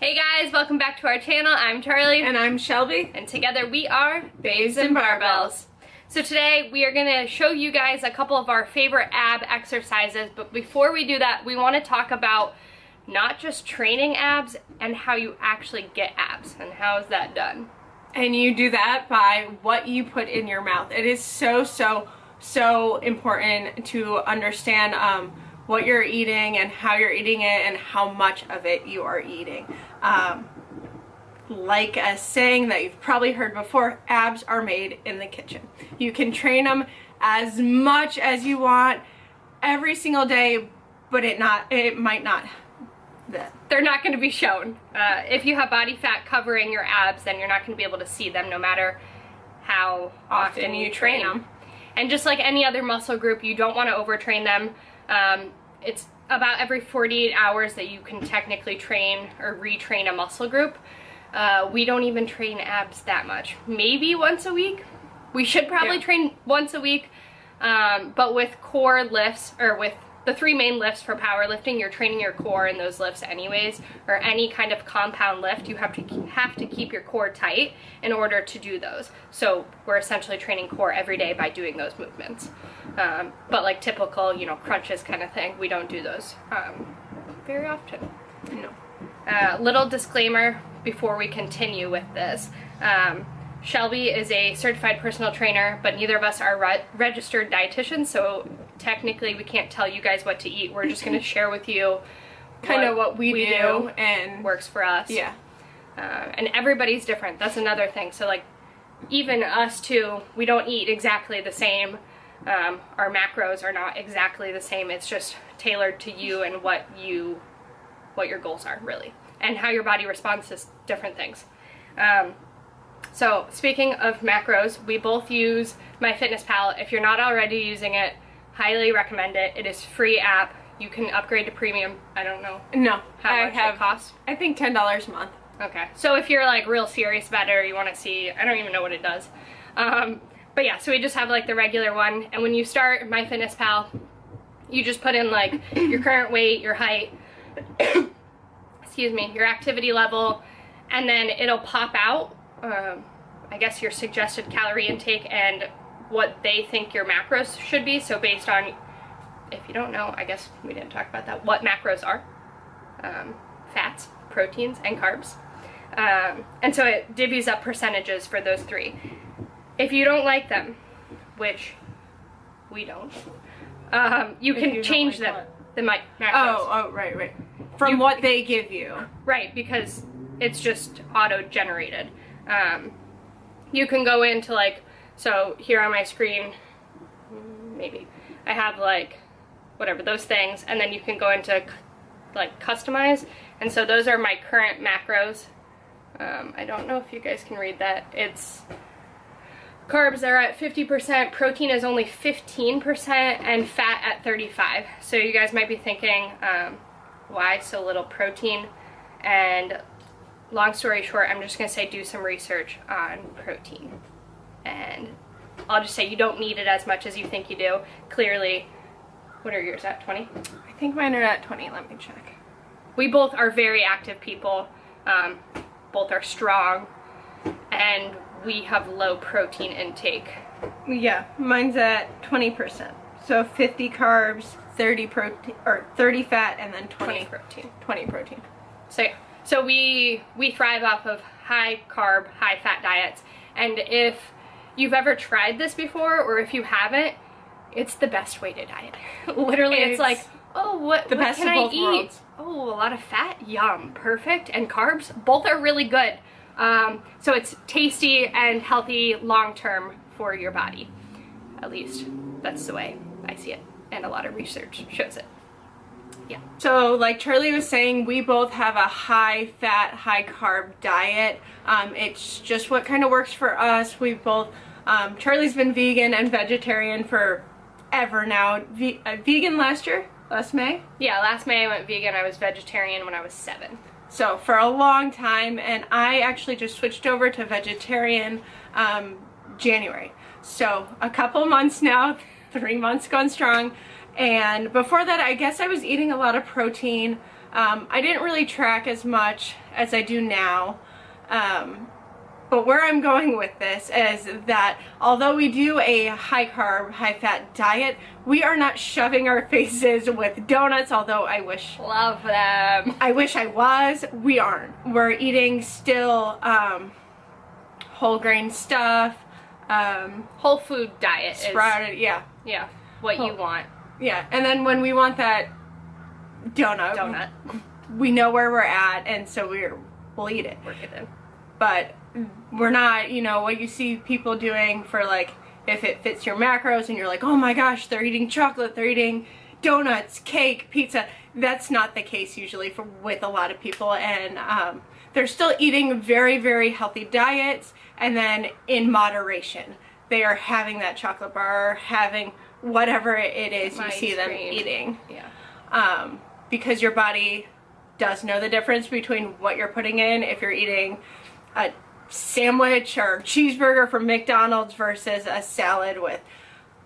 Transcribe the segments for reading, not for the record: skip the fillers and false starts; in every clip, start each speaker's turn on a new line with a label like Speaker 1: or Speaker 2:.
Speaker 1: Hey guys, welcome back to our channel. I'm Charlie.
Speaker 2: And I'm Shelby.
Speaker 1: And together we are
Speaker 2: Babes and Barbells.
Speaker 1: So today we are going to show you guys a couple of our favorite ab exercises, but before we do that, we want to talk about not just training abs and how you actually get abs and how is that done.
Speaker 2: And you do that by what you put in your mouth. It is so important to understand what you're eating and how you're eating it and how much of it you are eating. Like a saying that you've probably heard before, abs are made in the kitchen. You can train them as much as you want every single day, but it might not.
Speaker 1: They're not going to be shown. If you have body fat covering your abs, then you're not going to be able to see them no matter how often you train them. And just like any other muscle group, you don't want to overtrain them. It's about every 48 hours that you can technically train or retrain a muscle group. We don't even train abs that much. Maybe once a week. We should probably train once a week. But with core lifts, or with the three main lifts for powerlifting, you're training your core in those lifts anyways, or any kind of compound lift, you have to keep your core tight in order to do those. So we're essentially training core every day by doing those movements. But like typical, crunches kind of thing, we don't do those very often. No. Little disclaimer before we continue with this. Shelby is a certified personal trainer, but neither of us are registered dietitians, so technically we can't tell you guys what to eat. We're just going to share with you
Speaker 2: kind of what we do and
Speaker 1: works for us.
Speaker 2: Yeah.
Speaker 1: And everybody's different. That's another thing. So like even us too, we don't eat exactly the same. Our macros are not exactly the same. It's just tailored to you and what your goals are really, and how your body responds to different things. So speaking of macros, we both use MyFitnessPal. If you're not already using it, highly recommend it. It is free app. You can upgrade to premium. I don't know.
Speaker 2: No,
Speaker 1: how much it costs.
Speaker 2: I think $10 a month.
Speaker 1: Okay, so if you're like real serious about it, or you want to see, I don't even know what it does. But yeah, so we just have like the regular one, and when you start MyFitnessPal, you just put in like your current weight, your height, excuse me, your activity level, and then it'll pop out, I guess, your suggested calorie intake and what they think your macros should be. So based on, if you don't know, I guess we didn't talk about that, what macros are. Fats, proteins, and carbs. And so it divvies up percentages for those three. If you don't like them, which we don't, you can change them. The macros.
Speaker 2: Oh, right. From what they give you.
Speaker 1: Right, because it's just auto-generated. You can go into like, so here on my screen, maybe, I have like, whatever, those things, and then you can go into like customize, and so those are my current macros. I don't know if you guys can read that. It's carbs are at 50%, protein is only 15%, and fat at 35%. So you guys might be thinking, why so little protein? And long story short, I'm just going to say do some research on protein. And I'll just say you don't need it as much as you think you do. Clearly, what are yours at, 20?
Speaker 2: I think mine are at 20, let me check.
Speaker 1: We both are very active people. Both are strong, and we have low protein intake.
Speaker 2: Yeah, mine's at 20%. So 50 carbs, 30 protein, or 30 fat, and then 20
Speaker 1: protein.
Speaker 2: 20 protein.
Speaker 1: So yeah, so we thrive off of high carb, high fat diets. And if you've ever tried this before, or if you haven't, it's the best way to diet. Literally, it's like, oh, what can I eat?
Speaker 2: Worlds.
Speaker 1: Oh, a lot of fat, yum, perfect. And carbs, both are really good. So it's tasty and healthy long-term for your body. At least that's the way I see it, and a lot of research shows it. Yeah.
Speaker 2: So like Charlie was saying, we both have a high fat, high carb diet. It's just what kind of works for us. We both, Charlie's been vegan and vegetarian for ever now. Vegan last May?
Speaker 1: Yeah, last May I went vegan. I was vegetarian when I was 7.
Speaker 2: So for a long time, and I actually just switched over to vegetarian January. So a couple months now, 3 months going strong. And before that, I guess I was eating a lot of protein, I didn't really track as much as I do now. But where I'm going with this is that although we do a high carb, high fat diet, we are not shoving our faces with donuts, although I wish.
Speaker 1: Love them.
Speaker 2: I wish I was. We aren't. We're eating still whole grain stuff.
Speaker 1: Whole food diet
Speaker 2: sprouted, yeah.
Speaker 1: Yeah, what you want.
Speaker 2: Yeah, and then when we want that donut, we know where we're at, and so we'll eat it.
Speaker 1: Work it in.
Speaker 2: But we're not, you know, what you see people doing for, like, if it fits your macros and you're like, oh my gosh, they're eating chocolate, they're eating donuts, cake, pizza. That's not the case usually with a lot of people, and they're still eating very, very healthy diets, and then in moderation. They are having that chocolate bar, having whatever it is you see them eating.
Speaker 1: Yeah.
Speaker 2: Because your body does know the difference between what you're putting in. If you're eating a sandwich or cheeseburger from McDonald's versus a salad with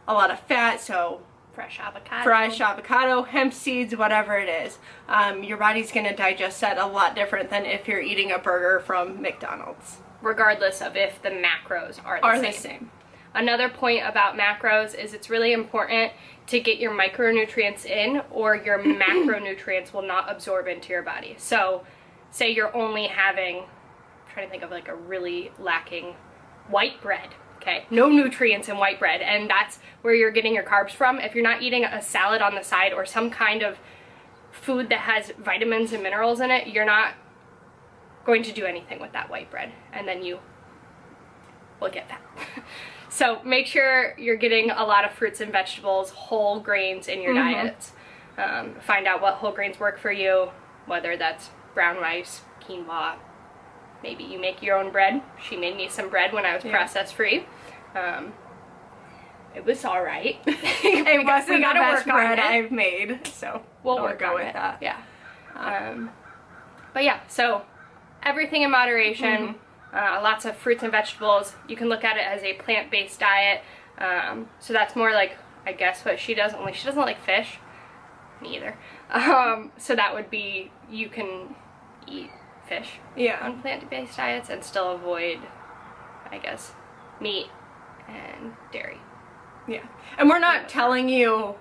Speaker 2: a lot of fat, so
Speaker 1: fresh avocado,
Speaker 2: hemp seeds, whatever it is, your body's going to digest that a lot different than if you're eating a burger from McDonald's.
Speaker 1: Regardless of if the macros are the same. Another point about macros is it's really important to get your micronutrients in, or your macronutrients will not absorb into your body. So say you're only having, I'm trying to think of like a really lacking white bread. Okay, no nutrients in white bread, and that's where you're getting your carbs from. If you're not eating a salad on the side or some kind of food that has vitamins and minerals in it, you're not going to do anything with that white bread, and then you will get fat. So make sure you're getting a lot of fruits and vegetables, whole grains in your diets. Find out what whole grains work for you, whether that's brown rice, quinoa. Maybe you make your own bread. She made me some bread when I was processed free. It was all right.
Speaker 2: It wasn't the best bread I've made, so
Speaker 1: we'll go with that. Yeah. But yeah, so everything in moderation. Lots of fruits and vegetables. You can look at it as a plant-based diet. So that's more like, I guess, what she does, only she doesn't like fish. Me either. So that would be, you can eat fish on plant-based diets and still avoid, I guess, meat and dairy.
Speaker 2: Yeah. And we're not telling you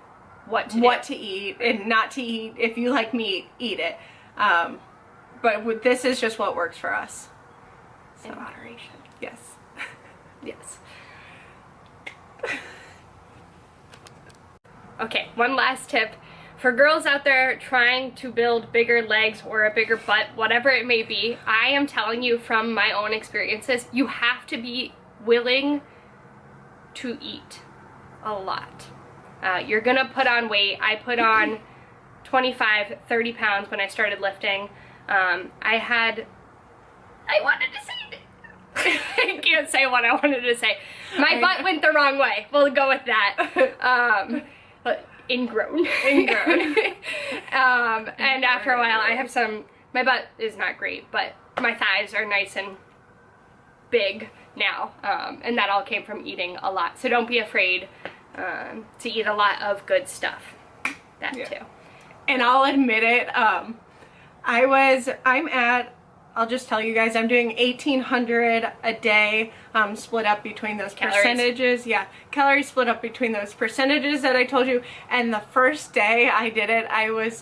Speaker 1: what to
Speaker 2: eat and not to eat. If you like meat, eat it. But this is just what works for us.
Speaker 1: In moderation.
Speaker 2: Yes.
Speaker 1: Yes. Okay, one last tip. For girls out there trying to build bigger legs or a bigger butt, whatever it may be, I am telling you from my own experiences, you have to be willing to eat a lot. You're gonna put on weight. I put on 25, 30 pounds when I started lifting. I wanted to say it. I can't say what I wanted to say. My butt went the wrong way. We'll go with that. But ingrown. And after a while, I have my butt is not great, but my thighs are nice and big now. And that all came from eating a lot. So don't be afraid to eat a lot of good stuff. That too.
Speaker 2: And I'll admit it, I'll just tell you guys, I'm doing 1,800 a day, split up between those percentages. Yeah, calories split up between those percentages that I told you. And the first day I did it, I was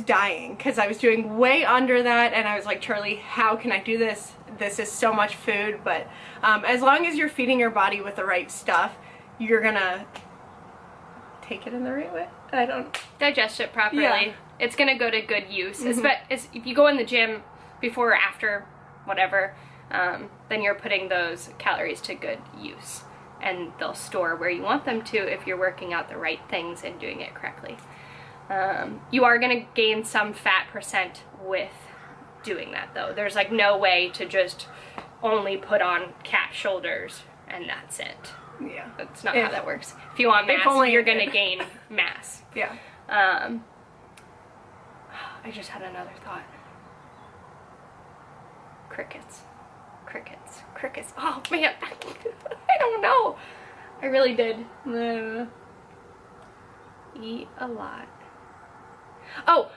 Speaker 2: dying because I was doing way under that, and I was like, Charlie, how can I do this? This is so much food. But as long as you're feeding your body with the right stuff, you're gonna take it in the right way. I don't
Speaker 1: digest it properly.
Speaker 2: Yeah.
Speaker 1: It's gonna go to good use. If you go in the gym before or after, whatever, then you're putting those calories to good use, and they'll store where you want them to if you're working out the right things and doing it correctly. You are gonna gain some fat percent with doing that though. There's like no way to just only put on cat shoulders and that's it.
Speaker 2: Yeah.
Speaker 1: That's not how that works. If you want mass, you're gonna gain mass.
Speaker 2: Yeah.
Speaker 1: I just had another thought. Crickets. Oh man, I don't know. I really did. Eat a lot. Oh,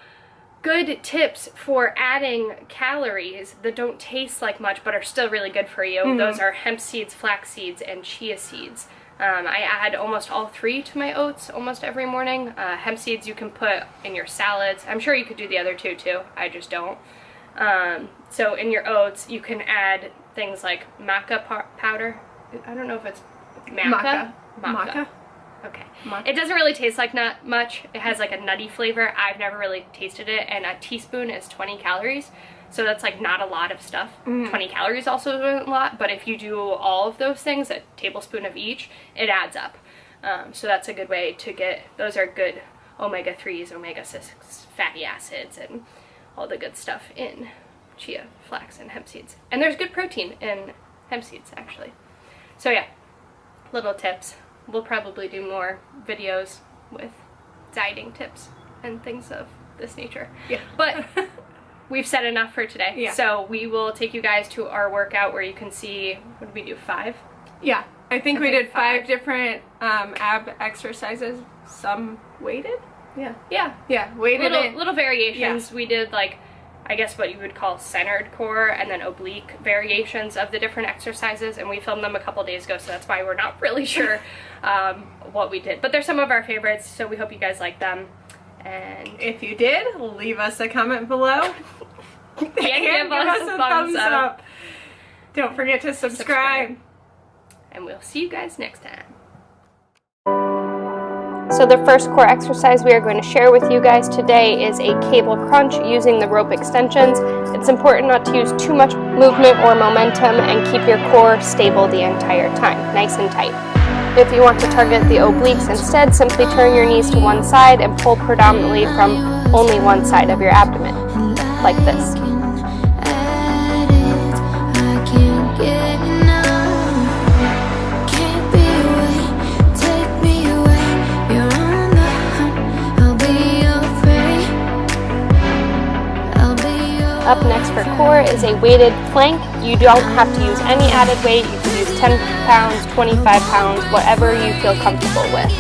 Speaker 1: good tips for adding calories that don't taste like much but are still really good for you. Those are hemp seeds, flax seeds, and chia seeds. I add almost all 3 to my oats almost every morning. Hemp seeds you can put in your salads. I'm sure you could do the other 2 too, I just don't. So in your oats you can add things like maca powder. I don't know if it's maca. Maca. Okay. Maca. It doesn't really taste like nut much. It has like a nutty flavor. I've never really tasted it, and a teaspoon is 20 calories. So that's like not a lot of stuff. 20 calories also isn't a lot, but if you do all of those things, a tablespoon of each, it adds up. So that's a good way to get, those are good omega-3s, omega-6 fatty acids, and all the good stuff in chia, flax, and hemp seeds. And there's good protein in hemp seeds, actually. So yeah, little tips. We'll probably do more videos with dieting tips and things of this nature. Yeah. But we've said enough for today. Yeah. So we will take you guys to our workout where you can see, what did we do, 5?
Speaker 2: Yeah. I think we did 5 different ab exercises. Some weighted?
Speaker 1: Yeah. Yeah.
Speaker 2: Yeah, weighted
Speaker 1: little variations.
Speaker 2: Yeah.
Speaker 1: We did like, I guess what you would call centered core and then oblique variations of the different exercises, and we filmed them a couple days ago, so that's why we're not really sure what we did. But they're some of our favorites, so we hope you guys like them. And
Speaker 2: if you did, leave us a comment below.
Speaker 1: and give us a thumbs up.
Speaker 2: Don't forget to subscribe.
Speaker 1: And we'll see you guys next time.
Speaker 3: So the first core exercise we are going to share with you guys today is a cable crunch using the rope extensions. It's important not to use too much movement or momentum and keep your core stable the entire time, nice and tight. If you want to target the obliques instead, simply turn your knees to one side and pull predominantly from only one side of your abdomen, like this. Up next for core is a weighted plank. You don't have to use any added weight. You can use 10 pounds, 25 pounds, whatever you feel comfortable with.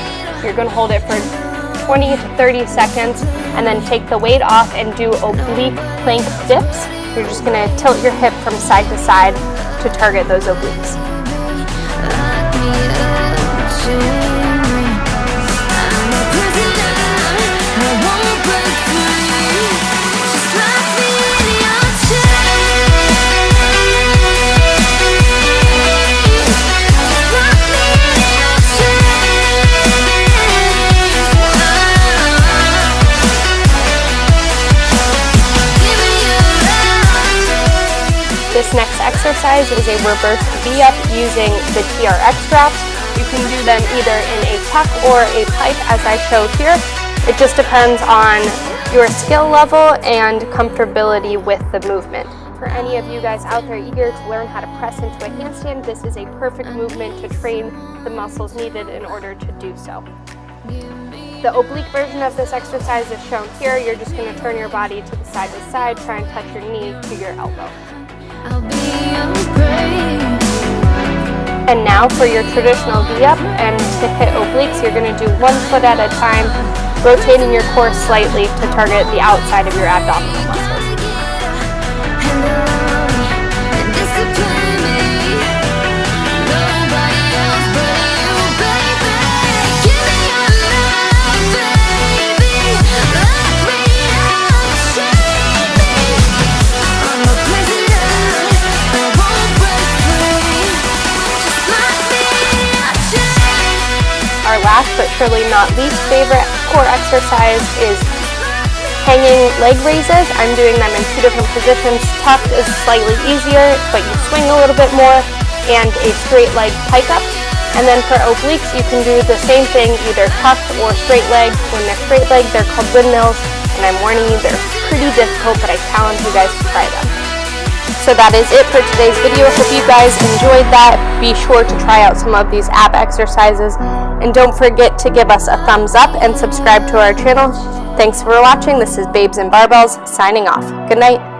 Speaker 3: You're going to hold it for 20 to 30 seconds and then take the weight off and do oblique plank dips. You're just going to tilt your hip from side to side to target those obliques. This next exercise is a reverse V-up using the TRX straps. You can do them either in a tuck or a pike as I show here. It just depends on your skill level and comfortability with the movement. For any of you guys out there eager to learn how to press into a handstand, this is a perfect movement to train the muscles needed in order to do so. The oblique version of this exercise is shown here. You're just going to turn your body to the side, try and touch your knee to your elbow. And now for your traditional V-up, and to hit obliques, you're going to do 1 foot at a time, rotating your core slightly to target the outside of your abdominal muscles. Our last but surely not least favorite core exercise is hanging leg raises. I'm doing them in 2 different positions. Tucked is slightly easier, but you swing a little bit more, and a straight leg pike up. And then for obliques, you can do the same thing, either tucked or straight leg. When they're straight leg, they're called windmills, and I'm warning you, they're pretty difficult, but I challenge you guys to try them. So that is it for today's video. Hope you guys enjoyed that. Be sure to try out some of these ab exercises. And don't forget to give us a thumbs up and subscribe to our channel. Thanks for watching. This is Babes and Barbells signing off. Good night.